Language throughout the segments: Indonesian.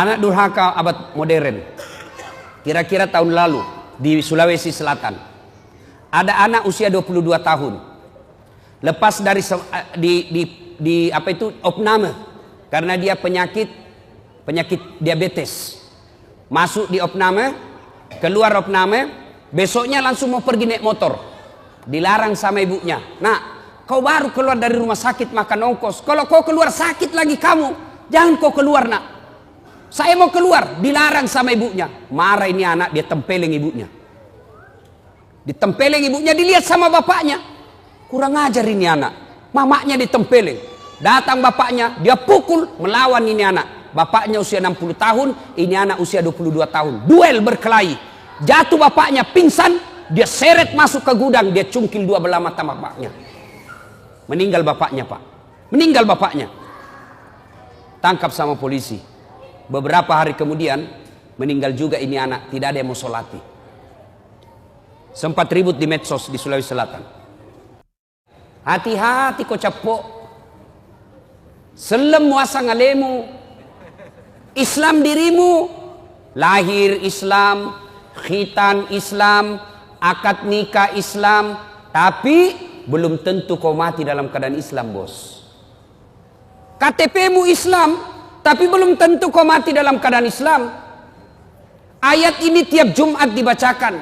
Anak durhaka abad modern. Kira-kira tahun lalu di Sulawesi Selatan. Ada anak usia 22 tahun. Lepas dari apa itu opname karena dia penyakit diabetes. Masuk di opname, keluar opname, besoknya langsung mau pergi naik motor. Dilarang sama ibunya. Nah, kau baru keluar dari rumah sakit makan ongkos. Kalau kau keluar sakit lagi kamu, jangan kau keluar nak. Saya mau keluar, dilarang sama ibunya. Marah ini anak, dia tempeleng ibunya. Ditempeleng ibunya, dilihat sama bapaknya. Kurang ajar ini anak. Mamanya ditempeleng. Datang bapaknya, dia pukul, melawan ini anak. Bapaknya usia 60 tahun, ini anak usia 22 tahun. Duel berkelahi. Jatuh bapaknya, pingsan, dia seret masuk ke gudang, dia cungkil dua belah mata bapaknya. Meninggal bapaknya, Pak. Meninggal bapaknya. Tangkap sama polisi. Beberapa hari kemudian meninggal juga ini anak, tidak ada yang mau solati. Sempat ribut di medsos di Sulawesi Selatan. Hati-hati kau capok. Selem muasa ngalemu. Islam dirimu. Lahir Islam, khitan Islam, akad nikah Islam. Tapi belum tentu kau mati dalam keadaan Islam, bos. KTP-mu Islam, tapi belum tentu kau mati dalam keadaan Islam. Ayat ini tiap Jumat dibacakan.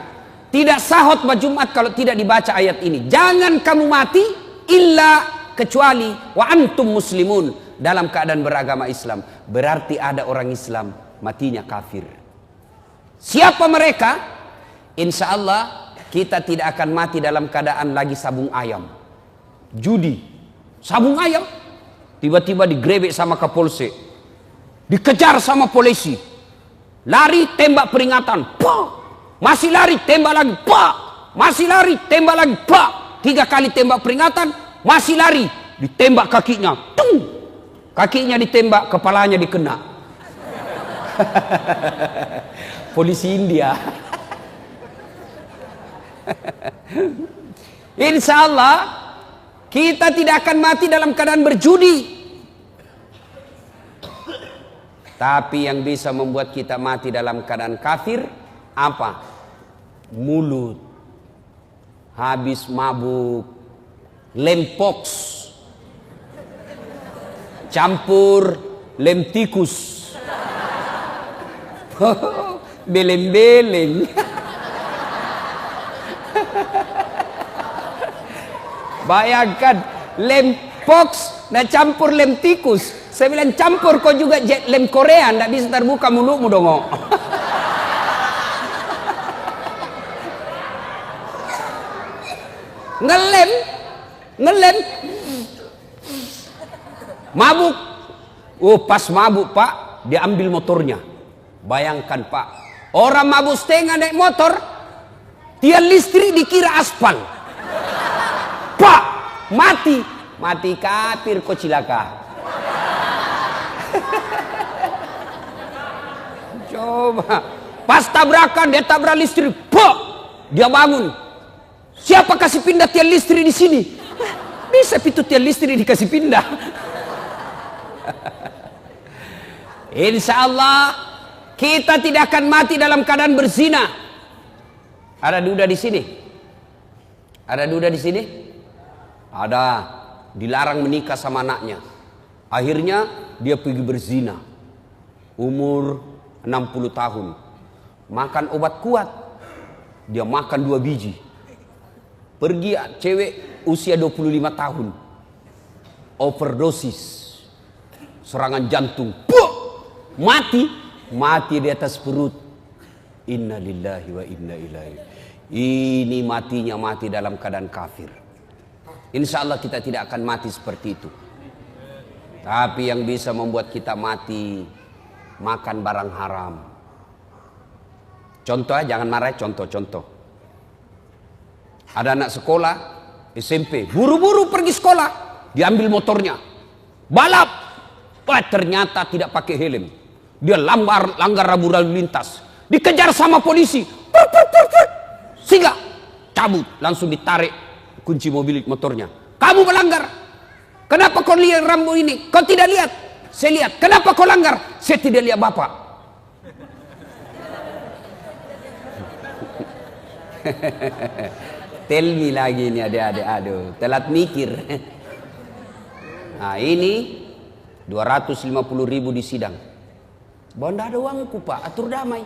Tidak sah khutbah Jumat kalau tidak dibaca ayat ini. Jangan kamu mati illa kecuali wa antum muslimun, dalam keadaan beragama Islam. Berarti ada orang Islam matinya kafir. Siapa mereka? Insya Allah kita tidak akan mati dalam keadaan lagi sabung ayam, judi, sabung ayam. Tiba-tiba digrebek sama Kapolsek, dikejar sama polisi, lari tembak peringatan, pak, masih lari tembak lagi, pak, masih lari tembak lagi, pak, 3 kali tembak peringatan, masih lari, ditembak kakinya, tung, kakinya ditembak, kepalanya dikena. Polisi India. Insya Allah kita tidak akan mati dalam keadaan berjudi. Tapi yang bisa membuat kita mati dalam keadaan kafir apa? Mulut. Habis mabuk, lempox, campur lem tikus. Beleng-beleng. Bayangkan lempox dan campur lem tikus. Saya bilang campur kau juga lem Korea, ndak bisa terbuka mulutmu dong. Ngelem. Mabuk. Oh, pas mabuk, Pak, dia ambil motornya. Bayangkan, Pak, orang mabuk setengah naik motor, tiang listrik dikira aspal. Pak, mati kafir kau cilaka. Coba, pas tabrakan dia tabrak listrik, Pak, dia bangun. Siapa kasih pindah tiang listrik di sini? Bisa pintu tiang listrik dikasih pindah. Insya Allah kita tidak akan mati dalam keadaan berzina. Ada duda di sini? Ada duda di sini? Ada. Dilarang menikah sama anaknya. Akhirnya dia pergi berzina. Umur 60 tahun. Makan obat kuat. Dia makan 2 biji. Pergi cewek usia 25 tahun. Overdosis. Serangan jantung. Puh! Mati di atas perut. Inna lillahi wa inna ilaihi. Ini matinya mati dalam keadaan kafir. Insya Allah kita tidak akan mati seperti itu. Tapi yang bisa membuat kita mati, makan barang haram. Contoh, jangan marah, contoh. Ada anak sekolah SMP, buru-buru pergi sekolah, diambil motornya, balap. Wah, ternyata tidak pakai helm. Dia langgar rambu lalu lintas, dikejar sama polisi, sehingga cabut, langsung ditarik kunci motornya. Kamu melanggar. Kenapa kau lihat rambu ini? Kau tidak lihat? Saya lihat. Kenapa kau langgar? Saya tidak lihat bapak. Tell me lagi ini adik-adik. Aduh, telat mikir. Nah ini 250.000 di sidang. Bahwa tidak ada uangku pak, atur damai.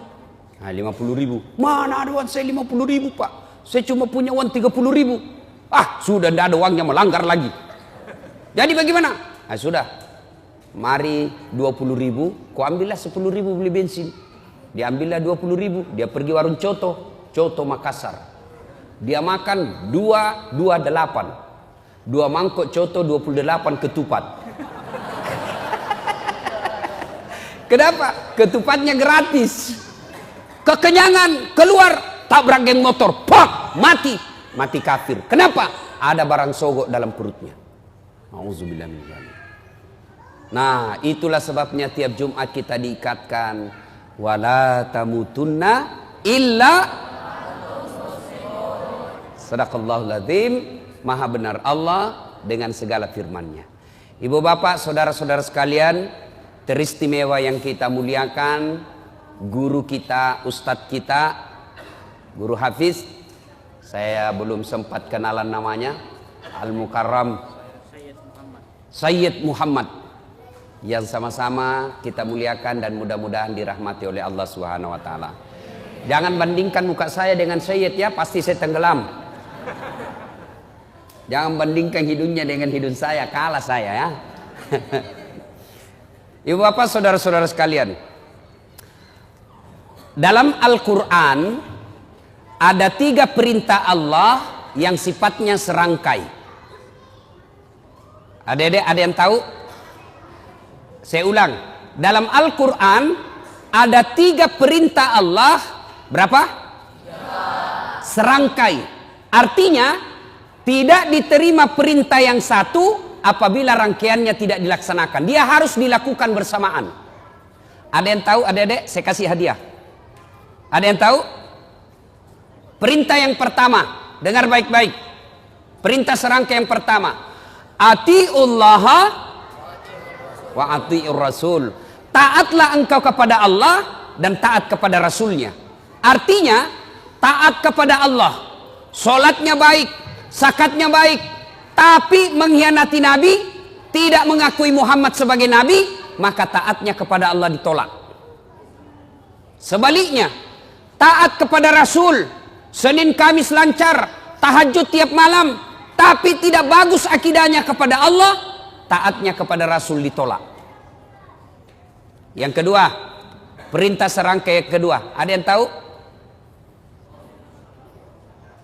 Nah 50.000. Mana ada uang saya 50.000 pak? Saya cuma punya uang 30.000. Ah sudah tidak ada uangnya, melanggar lagi. Jadi bagaimana? Nah sudah. Mari 20.000, kau ambillah 10.000 beli bensin. Dia ambillah 20.000, dia pergi warung Coto Makassar. Dia makan 2 mangkok Coto 28 ketupat. Kenapa? Ketupatnya gratis. Kekenyangan, keluar, tabrak geng motor, pak, mati kafir. Kenapa? Ada barang sogok dalam perutnya. Auzubillah min dzalik. Nah, itulah sebabnya tiap Jumat kita diikatkan wala tamutunna illa. Sadaqallahul azim. Maha benar Allah dengan segala firman-Nya. Ibu bapak, saudara-saudara sekalian, teristimewa yang kita muliakan, guru kita, ustadz kita, guru Hafiz, saya belum sempat kenalan namanya, Al-Mukarram Sayyid Muhammad, yang sama-sama kita muliakan dan mudah-mudahan dirahmati oleh Allah Subhanahu wa taala. Jangan bandingkan muka saya dengan Sayyid ya, pasti saya tenggelam. Jangan bandingkan hidungnya dengan hidung saya, kalah saya ya. Ibu bapak, saudara-saudara sekalian, dalam Al-Quran ada 3 perintah Allah yang sifatnya serangkai. Adik-adik ada yang tahu? Saya ulang, dalam Al-Quran ada 3 perintah Allah, berapa? Serangkai. Artinya tidak diterima perintah yang satu apabila rangkaiannya tidak dilaksanakan. Dia harus dilakukan bersamaan. Ada yang tahu adik-adik? Saya kasih hadiah. Ada yang tahu? Perintah yang pertama, dengar baik-baik. Perintah serangkai yang pertama, atiullaha wa atiur rasul. Taatlah engkau kepada Allah dan taat kepada Rasulnya. Artinya taat kepada Allah, sholatnya baik, zakatnya baik, tapi mengkhianati Nabi, tidak mengakui Muhammad sebagai Nabi, maka taatnya kepada Allah ditolak. Sebaliknya, taat kepada Rasul, Senin Kamis lancar, tahajud tiap malam, tapi tidak bagus akidahnya kepada Allah, taatnya kepada Rasul ditolak. Yang kedua, perintah serangkai yang kedua, ada yang tahu?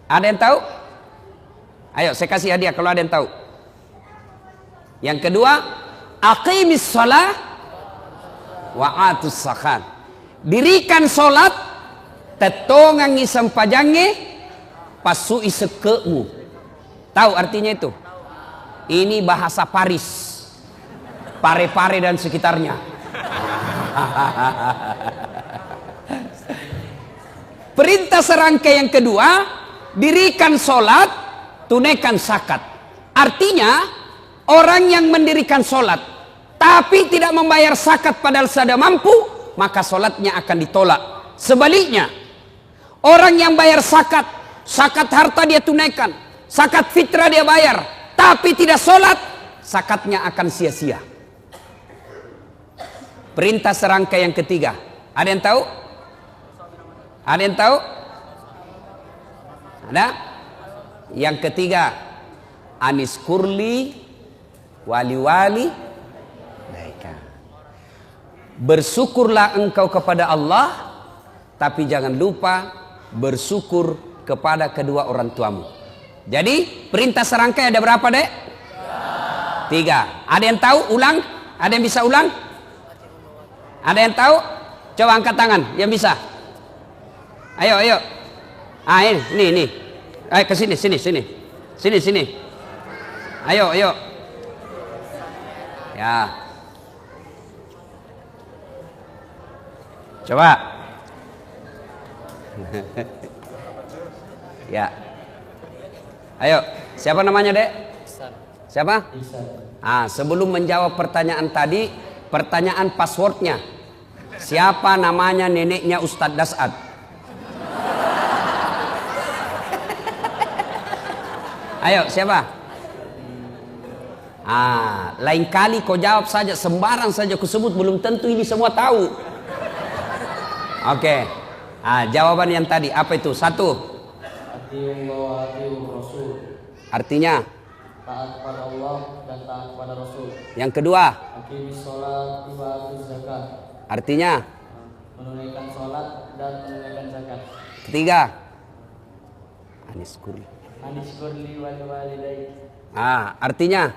Ada yang tahu? Ayo saya kasih hadiah kalau ada yang tahu. Yang kedua, aqimis shalah wa atus zakat. Dirikan solat, tetongang isam pajange, pasu isekemu. Tahu artinya itu? Ini bahasa Paris, Pare-Pare dan sekitarnya. Perintah serangkai yang kedua, dirikan solat, tunaikan zakat. Artinya orang yang mendirikan solat tapi tidak membayar zakat padahal sudah mampu, maka solatnya akan ditolak. Sebaliknya, orang yang bayar zakat, zakat harta dia tunaikan, zakat fitrah dia bayar, tapi tidak solat, zakatnya akan sia-sia. Perintah serangkai yang ketiga, ada yang tahu? Ada yang tahu? Ada? Yang ketiga, anis kurli wali-wali baika. Bersyukurlah engkau kepada Allah, tapi jangan lupa bersyukur kepada kedua orang tuamu. Jadi perintah serangkai ada berapa, Dek? 3. Ada yang tahu? Ulang? Ada yang bisa ulang? Ada yang tahu? Coba angkat tangan yang bisa. Ayo. Ah ini. Ayo ke sini. Sini. Ayo. Ya. Coba. Ya. Ayo, siapa namanya, Dek? Siapa? Sebelum menjawab pertanyaan tadi, pertanyaan passwordnya. Siapa namanya neneknya Ustadz Dasad? Ayo, siapa? Lain kali kau jawab saja, sembarang saja ku sebut, belum tentu ini semua tahu. Oke. Jawaban yang tadi apa itu? 1. Artinya taat pada Allah dan taat pada Rasul. Yang kedua, Aqimis sholat wa atuz zakat. artinya Menunaikan sholat dan menunaikan zakat. ketiga, Anishkurli. Anishkurli wal walidayk. Artinya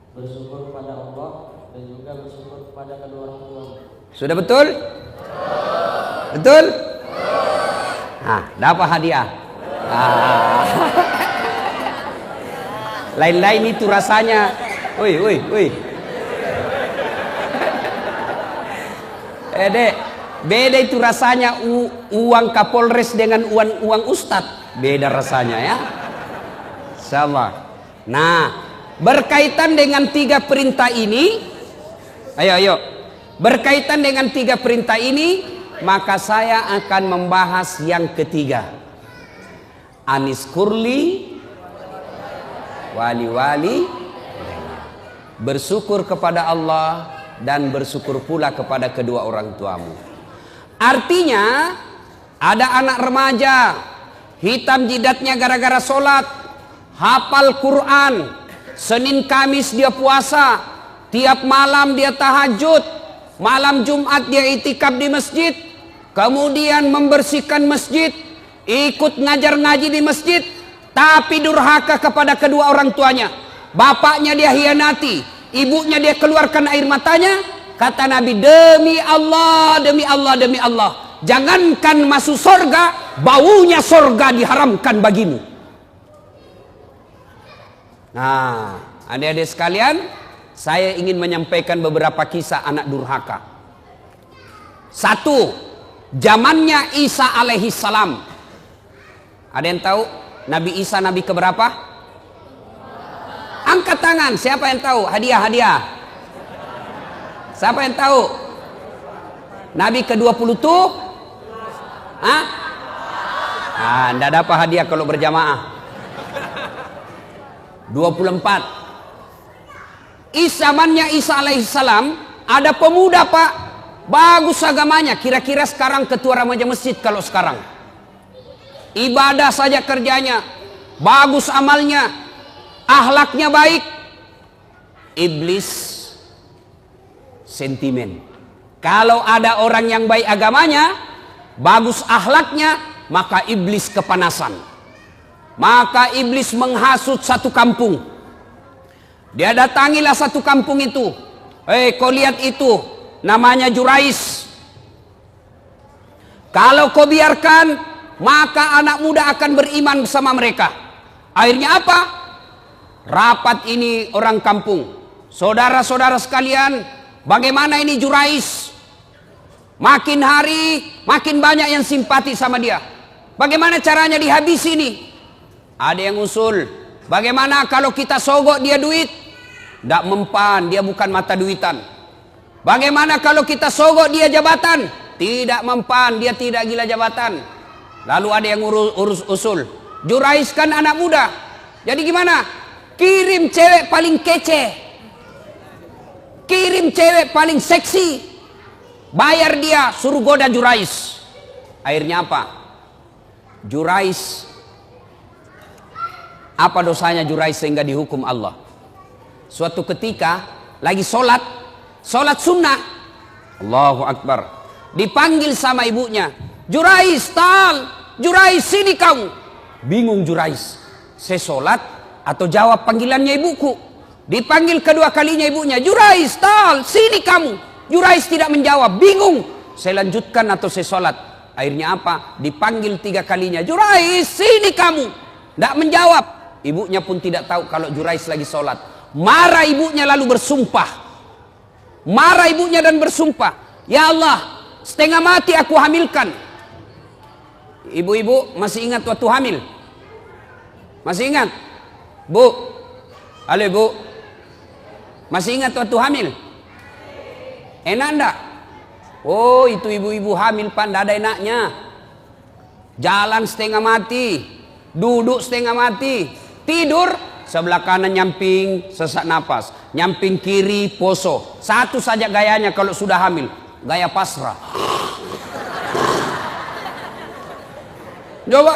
Bersyukur kepada Allah dan juga bersyukur kepada kedua orang tua. sudah betul? Betul? Dapat hadiah. Lain-lain itu rasanya. Woi. Dek, beda itu rasanya uang Kapolres dengan uang ustadz. Beda rasanya ya. Insyaallah. Nah, berkaitan dengan 3 perintah ini, ayo. Berkaitan dengan 3 perintah ini, maka saya akan membahas yang ketiga. Anishkurli wali. Bersyukur kepada Allah dan bersyukur pula kepada kedua orang tuamu. Artinya, ada anak remaja hitam jidatnya gara-gara sholat, hafal Quran, Senin Kamis dia puasa, tiap malam dia tahajud, malam Jumat dia itikaf di masjid, kemudian membersihkan masjid, ikut ngajar ngaji di masjid, tapi durhaka kepada kedua orang tuanya. Bapaknya dia hianati, ibunya dia keluarkan air matanya. Kata Nabi, demi Allah, jangankan masuk sorga, baunya sorga diharamkan bagimu. Nah, adik-adik sekalian, saya ingin menyampaikan beberapa kisah anak durhaka. 1. Zamannya Isa alaihi salam. Ada yang tahu Nabi Isa nabi keberapa? Angkat tangan, siapa yang tahu? Hadiah. Siapa yang tahu? Nabi ke-20 tuh? Nggak dapat hadiah kalau berjamaah. 24. Zamannya Isa alaihissalam, ada pemuda pak, bagus agamanya, kira-kira sekarang ketua remaja masjid kalau sekarang. Ibadah saja kerjanya, bagus amalnya, akhlaknya baik. Iblis sentimen. Kalau ada orang yang baik agamanya, bagus akhlaknya, maka iblis kepanasan. Maka iblis menghasut satu kampung. Dia datangilah satu kampung itu. Kau lihat itu, namanya Jurais. Kalau kau biarkan, maka anak muda akan beriman bersama mereka. Akhirnya apa? Rapat ini orang kampung. Saudara-saudara sekalian, bagaimana ini Jurais? Makin hari, makin banyak yang simpati sama dia. Bagaimana caranya dihabisi ini? Ada yang usul, bagaimana kalau kita sogok dia duit? Tidak mempan, dia bukan mata duitan. Bagaimana kalau kita sogok dia jabatan? Tidak mempan, dia tidak gila jabatan. Lalu ada yang urus usul, Jurais kan anak muda, jadi gimana? Kirim cewek paling kece, kirim cewek paling seksi, bayar dia, suruh goda Jurais. Akhirnya apa? Jurais, apa dosanya Jurais sehingga dihukum Allah? Suatu ketika lagi sholat sunnah, Allahu Akbar, dipanggil sama ibunya, Jurais, Jurais sini kamu. Bingung Jurais, saya sholat atau jawab panggilannya ibuku. Dipanggil kedua kalinya ibunya, Jurais, sini kamu. Jurais tidak menjawab, bingung, saya lanjutkan atau saya sholat. Akhirnya apa? Dipanggil 3 kalinya, Jurais, sini kamu. Tidak menjawab. Ibunya pun tidak tahu kalau Jurais lagi sholat. Marah ibunya lalu bersumpah. Marah ibunya dan bersumpah, ya Allah, setengah mati aku hamilkan. Ibu-ibu masih ingat waktu hamil? Masih ingat? Bu, halo ibu, masih ingat waktu hamil? Enak enggak? Oh, itu ibu-ibu hamil pan, tidak ada enaknya. Jalan setengah mati, duduk setengah mati, Tidur, sebelah kanan nyamping, sesak napas. Nyamping kiri, poso. Satu saja gayanya kalau sudah hamil. Gaya pasrah. Coba.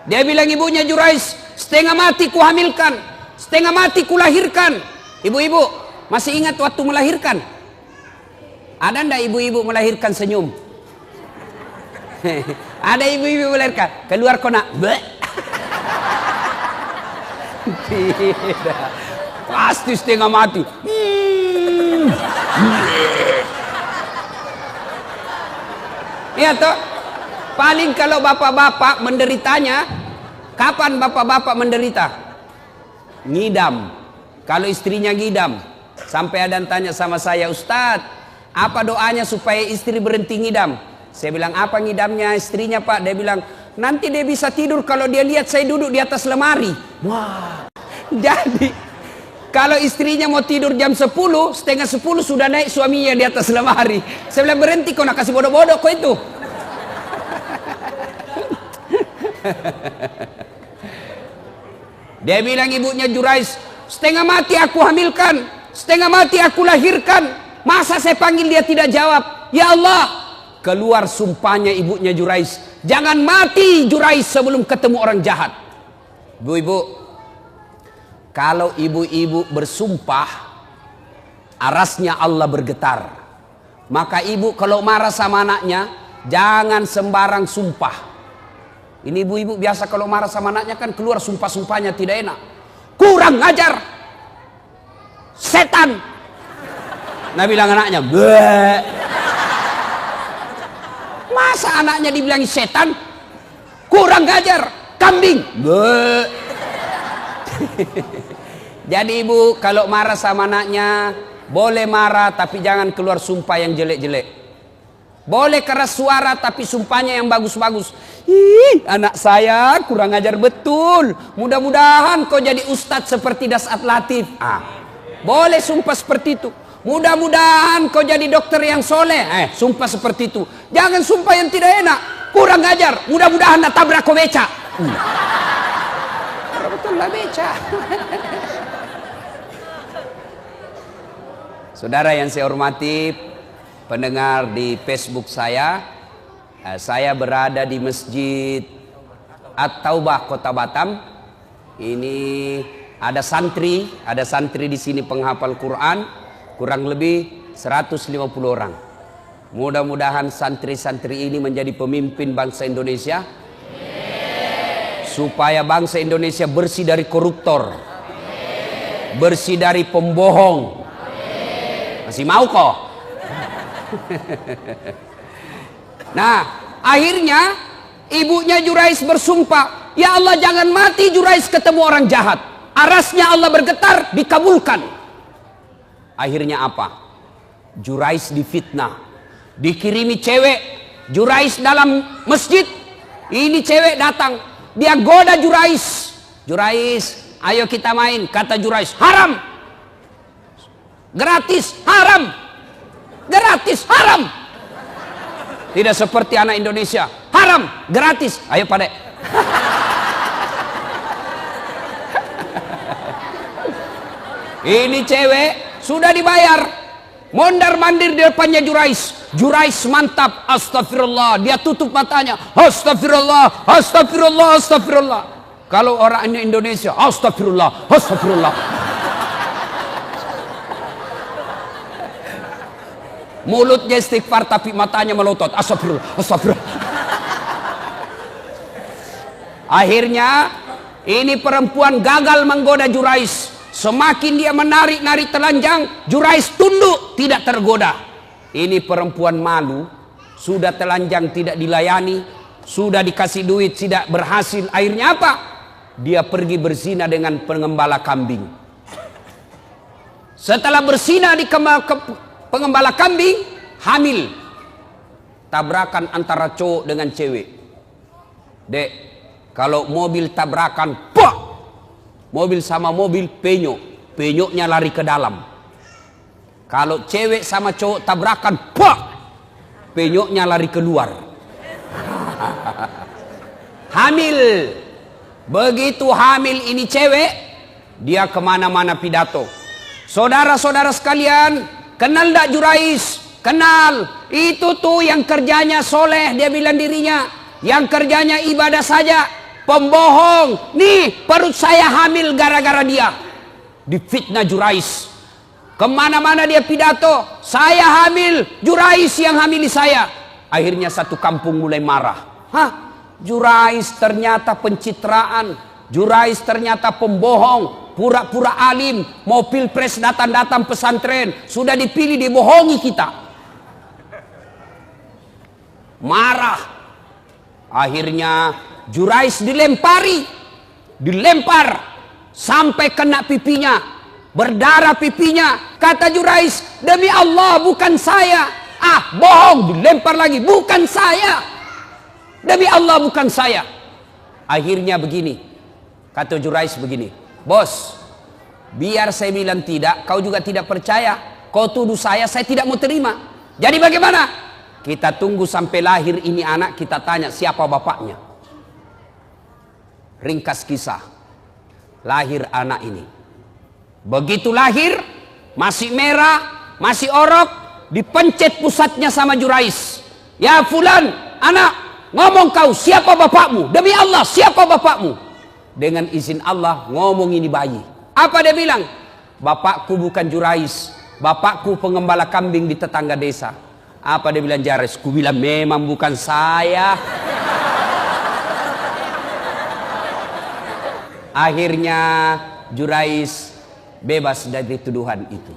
Dia bilang ibunya Jurais, setengah mati ku hamilkan, setengah mati ku lahirkan. Ibu-ibu, masih ingat waktu melahirkan? Ada ndak ibu-ibu melahirkan senyum? Ada ibu-ibu melahirkan, keluar kona. Tidak. Pasti setengah mati. Iya toh. Paling kalau bapak-bapak menderitanya, kapan bapak-bapak menderita? Ngidam. Kalau istrinya ngidam. Sampai ada yang tanya sama saya, Ustadz, apa doanya supaya istri berhenti ngidam? Saya bilang, apa ngidamnya istrinya Pak? Dia bilang, nanti dia bisa tidur kalau dia lihat saya duduk di atas lemari. Wah. Jadi kalau istrinya mau tidur jam 10, setengah 10 sudah naik suaminya di atas lemari. Saya bilang, berhenti kau nak kasih bodoh-bodoh kau itu. Dia bilang ibunya Jurais, setengah mati aku hamilkan, setengah mati aku lahirkan. Masa saya panggil dia tidak jawab? Ya Allah. Keluar sumpahnya ibunya Jurais, jangan mati Jurais sebelum ketemu orang jahat. Ibu-ibu, kalau ibu-ibu bersumpah, arasnya Allah bergetar. Maka ibu kalau marah sama anaknya, jangan sembarang sumpah. Ini ibu-ibu biasa kalau marah sama anaknya kan keluar sumpah-sumpahnya tidak enak. Kurang ngajar, setan. Nah bilang anaknya, bleh. Masa anaknya dibilang setan? Kurang ngajar, kambing. Bleh. Jadi ibu kalau marah sama anaknya, boleh marah tapi jangan keluar sumpah yang jelek-jelek. Boleh keras suara tapi sumpahnya yang bagus-bagus. Ih, anak saya kurang ajar betul. Mudah-mudahan kau jadi ustadz seperti Dasat Latif. Boleh sumpah seperti itu. Mudah-mudahan kau jadi dokter yang soleh. Sumpah seperti itu. Jangan sumpah yang tidak enak. Kurang ajar. Mudah-mudahan nak tabrak kau beca. Betul lah beca. Saudara yang saya hormati, pendengar di Facebook saya berada di Masjid At-Taubah Kota Batam. Ini ada santri di sini penghafal Quran, kurang lebih 150 orang. Mudah-mudahan santri-santri ini menjadi pemimpin bangsa Indonesia, supaya bangsa Indonesia bersih dari koruptor, bersih dari pembohong. Masih mau kok? Nah, akhirnya ibunya Jurais bersumpah, ya Allah jangan mati Jurais ketemu orang jahat. Arasnya Allah bergetar, dikabulkan. Akhirnya apa? Jurais difitnah, dikirimi cewek. Jurais dalam masjid, ini cewek datang, dia goda Jurais. Jurais, ayo kita main. Kata Jurais, haram. Gratis, haram. Gratis, haram. Tidak seperti anak Indonesia, haram, gratis. Ayo Pak Dek. Ini cewek sudah dibayar, mondar mandir di depannya Jurais. Jurais mantap, astagfirullah. Dia tutup matanya, astagfirullah, astagfirullah, astagfirullah. Kalau orang Indonesia, astagfirullah, astagfirullah. Mulutnya istighfar tapi matanya melotot, astagfirullah, astagfirullah. Akhirnya ini perempuan gagal menggoda Jurais. Semakin dia menarik-narik telanjang, Jurais tunduk, tidak tergoda. Ini perempuan malu, sudah telanjang tidak dilayani, sudah dikasih duit tidak berhasil. Akhirnya apa? Dia pergi berzina dengan pengembala kambing. Setelah berzina di pengembala kambing, hamil. Tabrakan antara cowok dengan cewek. Dek, kalau mobil tabrakan, pak! Mobil sama mobil penyok, penyoknya lari ke dalam. Kalau cewek sama cowok tabrakan, pak! Penyoknya lari keluar. Hamil. Begitu hamil ini cewek, dia kemana-mana pidato. Saudara-saudara sekalian, kenal tak Jurais? Kenal. Itu tuh yang kerjanya soleh, dia bilang dirinya. Yang kerjanya ibadah saja. Pembohong. Nih, perut saya hamil gara-gara dia. Difitnah Jurais. Kemana-mana dia pidato. Saya hamil, Jurais yang hamili saya. Akhirnya satu kampung mulai marah. Hah? Jurais ternyata pencitraan. Jurais ternyata pembohong. Pura-pura alim. Mau pilpres datang-datang pesantren. Sudah dipilih, dibohongi kita. Marah. Akhirnya Jurais dilempar sampai kena pipinya, berdarah pipinya. Kata Jurais, demi Allah bukan saya. Ah, bohong, dilempar lagi, bukan saya. Demi Allah bukan saya. Akhirnya begini, kata Jurais begini, bos, biar saya bilang tidak, kau juga tidak percaya. Kau tuduh saya tidak mau terima. Jadi bagaimana? Kita tunggu sampai lahir ini anak, kita tanya siapa bapaknya. Ringkas kisah, lahir anak ini. Begitu lahir, masih merah, masih orok, dipencet pusatnya sama Jurais. Ya fulan, anak, ngomong kau, siapa bapakmu? Demi Allah, siapa bapakmu? Dengan izin Allah, ngomong ini bayi. Apa dia bilang? Bapakku bukan Jurais, bapakku pengembala kambing di tetangga desa. Apa dia bilang Jurais? Ku bilang memang bukan saya. Akhirnya Jurais bebas dari tuduhan itu.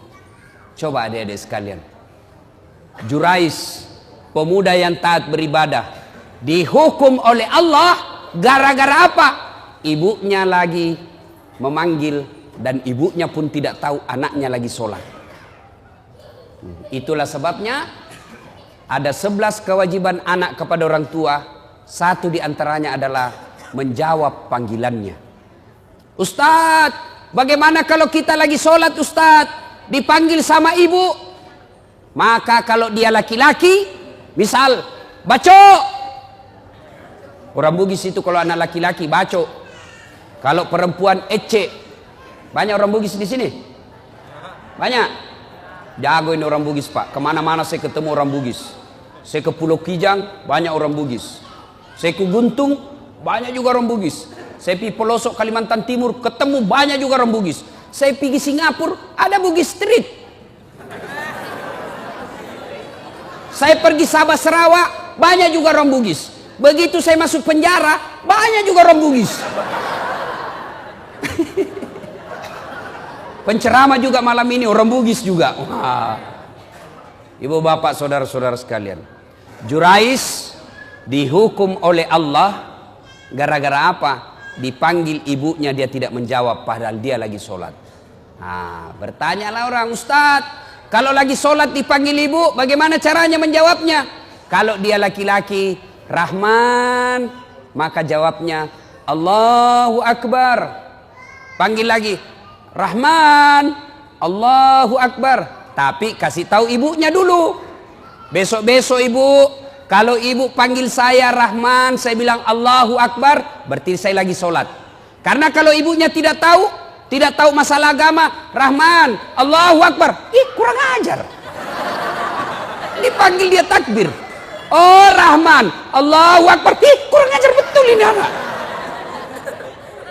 Coba adik-adik sekalian, Jurais, pemuda yang taat beribadah, dihukum oleh Allah gara-gara apa? Ibunya lagi memanggil dan ibunya pun tidak tahu anaknya lagi sholat. Itulah sebabnya ada 11 kewajiban anak kepada orang tua. Satu diantaranya adalah menjawab panggilannya. Ustadz, bagaimana kalau kita lagi sholat Ustadz, dipanggil sama ibu? Maka kalau dia laki-laki, misal baco. Orang Bugis itu kalau anak laki-laki baco. Kalau perempuan ece. Banyak orang Bugis di sini? Banyak. Jago ini orang Bugis pak. Kemana-mana saya ketemu orang Bugis. Saya ke Pulau Kijang, banyak orang Bugis. Saya ke Guntung, banyak juga orang Bugis. Saya pergi pelosok Kalimantan Timur, ketemu banyak juga orang Bugis. Saya pergi Singapura, ada Bugis Street. Saya pergi Sabah Sarawak, banyak juga orang Bugis. Begitu saya masuk penjara, banyak juga orang Bugis. Penceramah juga malam ini orang Bugis juga. Wah. Ibu bapak saudara-saudara sekalian, Jurais dihukum oleh Allah gara-gara apa? Dipanggil ibunya dia tidak menjawab padahal dia lagi sholat. Nah, bertanyalah orang, Ustadz, kalau lagi sholat dipanggil ibu, bagaimana caranya menjawabnya? Kalau dia laki-laki, Rahman, maka jawabnya Allahu Akbar. Panggil lagi, Rahman, Allahu Akbar. Tapi kasih tahu ibunya dulu. Besok-besok ibu, kalau ibu panggil saya Rahman, saya bilang Allahu Akbar, berarti saya lagi sholat. Karena kalau ibunya tidak tahu masalah agama, Rahman, Allahu Akbar, kurang ajar. Dipanggil dia takbir. Oh Rahman, Allahu Akbar, kurang ajar betul ini anak.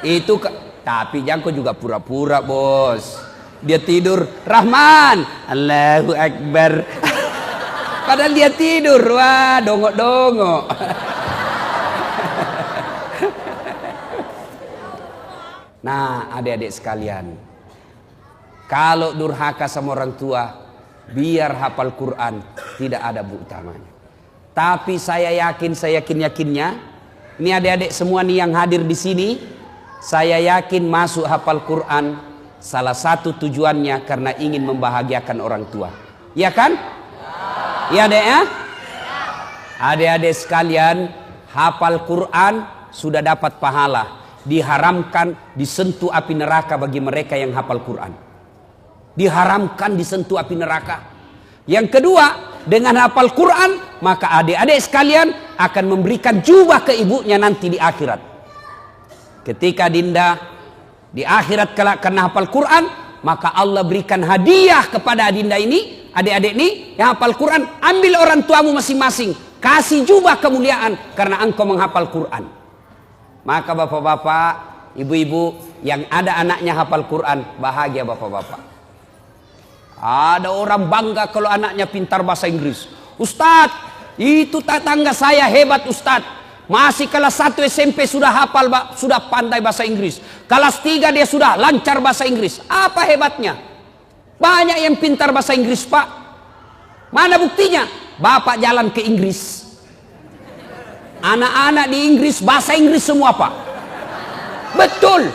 Itu tapi jangko juga pura-pura bos. Dia tidur, Rahman, Allahu Akbar. Padahal dia tidur, wah dongok-dongok. Nah adik-adik sekalian, kalau durhaka sama orang tua, biar hafal Quran, tidak ada bu utamanya. Tapi saya yakin-yakinnya, ini adik-adik semua nih yang hadir di sini, saya yakin masuk hafal Quran, salah satu tujuannya karena ingin membahagiakan orang tua. Ya kan? Ya adek ya? Adik-adik sekalian, hafal Quran sudah dapat pahala. Diharamkan disentuh api neraka bagi mereka yang hafal Quran. Diharamkan disentuh api neraka. Yang kedua, dengan hafal Quran, maka adik-adik sekalian akan memberikan jubah ke ibunya nanti di akhirat. Ketika dinda di akhirat kelak karena hafal Quran, maka Allah berikan hadiah kepada dinda ini, adik-adik ini yang hafal Quran. Ambil orang tuamu masing-masing, kasih jubah kemuliaan karena engkau menghafal Quran. Maka bapak-bapak, ibu-ibu yang ada anaknya hafal Quran, bahagia bapak-bapak. Ada orang bangga kalau anaknya pintar bahasa Inggris. Ustadz, itu tetangga saya hebat Ustadz. Masih kelas 1 SMP sudah hafal, sudah pandai bahasa Inggris. Kelas 3 dia sudah lancar bahasa Inggris. Apa hebatnya? Banyak yang pintar bahasa Inggris, Pak. Mana buktinya? Bapak jalan ke Inggris. Anak-anak di Inggris bahasa Inggris semua, Pak. Betul.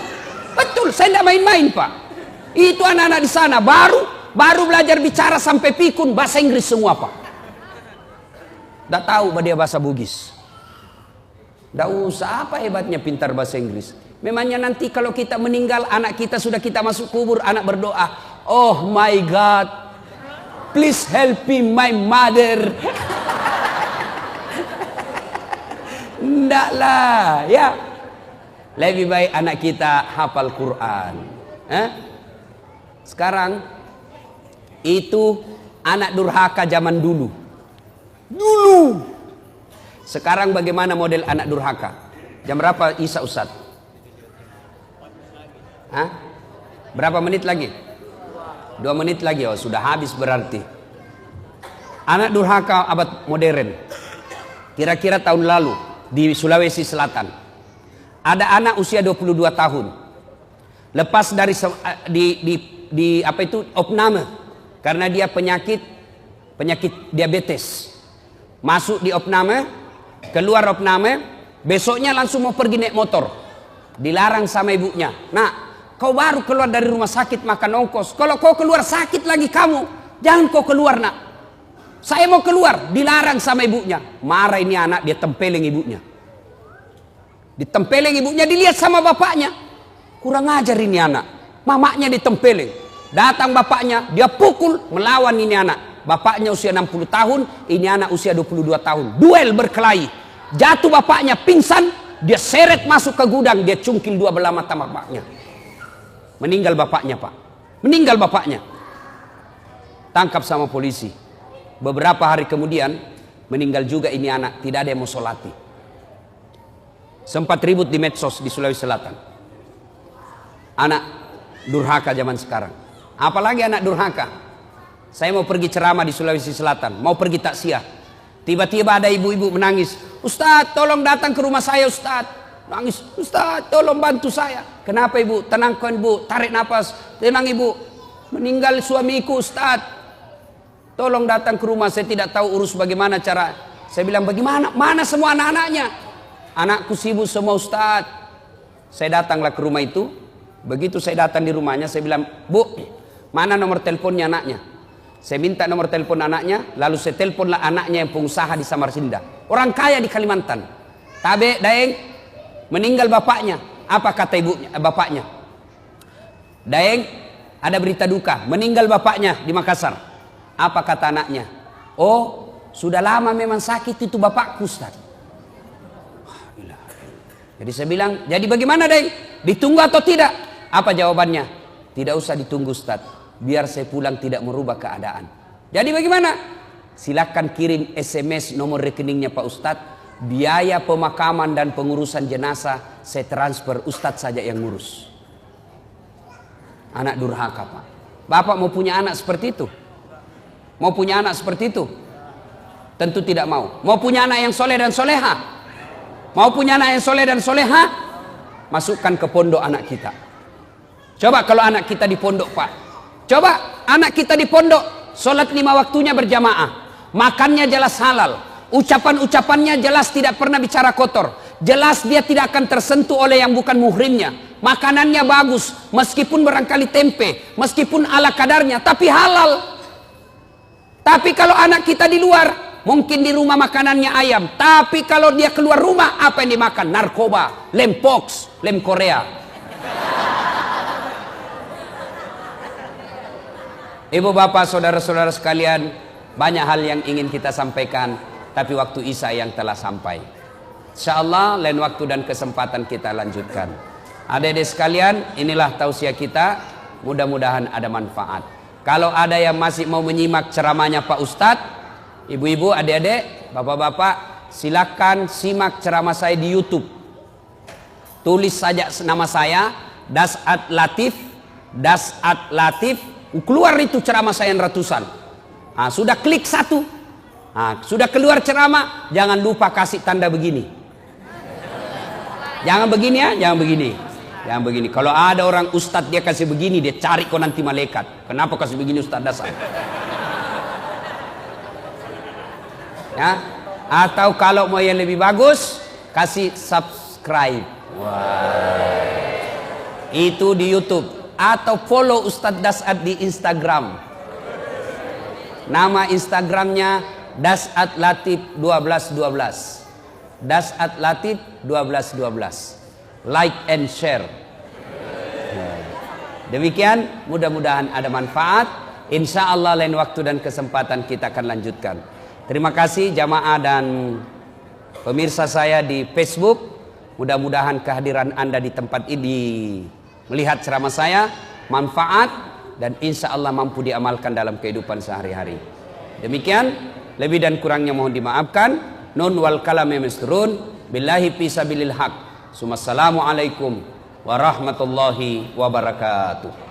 Betul, saya tidak main-main, Pak. Itu anak-anak di sana baru belajar bicara sampai pikun bahasa Inggris semua, Pak. Tidak tahu dia bahasa Bugis. Tidak usah, apa hebatnya pintar bahasa Inggris. Memangnya nanti kalau kita meninggal, anak kita sudah kita masuk kubur, anak berdoa, oh my God, please help me my mother. Tidak lah, ya. Lebih baik anak kita hafal Quran. Sekarang itu anak durhaka zaman dulu. Sekarang bagaimana model anak durhaka? Jam berapa Isya Ustaz? Berapa menit lagi? 2 menit lagi. Oh, sudah habis berarti. Anak durhaka abad modern. Kira-kira tahun lalu di Sulawesi Selatan. Ada anak usia 22 tahun. Lepas dari apa itu opname karena dia penyakit diabetes. Masuk di opname, keluar opname, besoknya langsung mau pergi naik motor. Dilarang sama ibunya. Nah, kau baru keluar dari rumah sakit makan ongkos. Kalau kau keluar sakit lagi kamu, jangan kau keluar nak. Saya mau keluar, dilarang sama ibunya. Marah ini anak, dia tempeleng ibunya. Ditempeleng ibunya, dilihat sama bapaknya. Kurang ajar ini anak. Mamanya ditempeleng. Datang bapaknya, dia pukul, melawan ini anak. Bapaknya usia 60 tahun, ini anak usia 22 tahun. Duel berkelahi. Jatuh bapaknya, pingsan, dia seret masuk ke gudang, dia cungkil 2 belah mata bapaknya. Meninggal bapaknya, Pak. Meninggal bapaknya. Tangkap sama polisi. Beberapa hari kemudian, meninggal juga ini anak, tidak ada yang mau sholati. Sempat ribut di medsos di Sulawesi Selatan. Anak durhaka zaman sekarang. Apalagi anak durhaka. Saya mau pergi ceramah di Sulawesi Selatan, mau pergi takziah. Tiba-tiba ada ibu-ibu menangis. Ustadz, tolong datang ke rumah saya, Ustadz. Nangis, Ustadz, tolong bantu saya. Kenapa ibu? Tenangkan ibu, tarik nafas. Tenang ibu, meninggal suamiku, Ustadz. Tolong datang ke rumah, saya tidak tahu urus bagaimana cara. Saya bilang, bagaimana? Mana semua anak-anaknya? Anakku sibuk semua, Ustadz. Saya datanglah ke rumah itu. Begitu saya datang di rumahnya, saya bilang, Bu, mana nomor teleponnya anaknya? Saya minta nomor telepon anaknya, lalu saya teleponlah anaknya yang pengusaha di Samarinda. Orang kaya di Kalimantan. Tabe, Daeng, meninggal bapaknya. Apa kata ibunya, bapaknya? Daeng, ada berita duka, meninggal bapaknya di Makassar. Apa kata anaknya? Oh, sudah lama memang sakit itu bapakku, Ustaz. Jadi saya bilang, jadi bagaimana Daeng? Ditunggu atau tidak? Apa jawabannya? Tidak usah ditunggu, Ustaz. Biar saya pulang tidak merubah keadaan. Jadi bagaimana? Silakan kirim SMS nomor rekeningnya Pak Ustadz. Biaya pemakaman dan pengurusan jenazah saya transfer, Ustadz saja yang ngurus. Anak durhaka, Pak. Bapak mau punya anak seperti itu? Mau punya anak seperti itu? Tentu tidak mau. Mau punya anak yang soleh dan soleha? Mau punya anak yang soleh dan soleha? Masukkan ke pondok anak kita. Coba kalau anak kita di pondok, Pak. Coba anak kita di pondok, sholat 5 waktunya berjamaah, makannya jelas halal, ucapan-ucapannya jelas tidak pernah bicara kotor, jelas dia tidak akan tersentuh oleh yang bukan muhrimnya, makanannya bagus, meskipun barangkali tempe, meskipun ala kadarnya, tapi halal. Tapi kalau anak kita di luar, mungkin di rumah makanannya ayam, tapi kalau dia keluar rumah, apa yang dimakan? Narkoba, lem pox, lem Korea. Ibu bapak saudara-saudara sekalian, banyak hal yang ingin kita sampaikan, tapi waktu Isya yang telah sampai. InsyaAllah lain waktu dan kesempatan kita lanjutkan. Adik-adik sekalian, inilah tausiah kita. Mudah-mudahan ada manfaat. Kalau ada yang masih mau menyimak ceramahnya Pak Ustadz, ibu-ibu, adik-adik, bapak-bapak, silakan simak ceramah saya di YouTube. Tulis saja nama saya, Das'ad Latif, Das'ad Latif. Keluar itu ceramah saya yang ratusan. Nah, sudah klik satu. Nah, sudah keluar ceramah, jangan lupa kasih tanda begini. Jangan begini ya, jangan begini. Jangan begini. Kalau ada orang ustadz dia kasih begini, dia cari kau nanti malaikat. Kenapa kasih begini Ustadz Dasar? Ya. Atau kalau mau yang lebih bagus, kasih subscribe. Wah. Itu di YouTube. Atau follow Ustadz Das'ad di Instagram. Nama Instagramnya Das'ad Latif 1212. Das'ad Latif 1212. Like and share. Demikian, mudah-mudahan ada manfaat. Insya Allah lain waktu dan kesempatan kita akan lanjutkan. Terima kasih jamaah dan pemirsa saya di Facebook. Mudah-mudahan kehadiran Anda di tempat ini melihat ceramah saya manfaat dan insya Allah mampu diamalkan dalam kehidupan sehari-hari. Demikian, lebih dan kurangnya mohon dimaafkan. Nun wal kalami misrun billahi fisabilil haq. Assalamualaikum warahmatullahi wabarakatuh.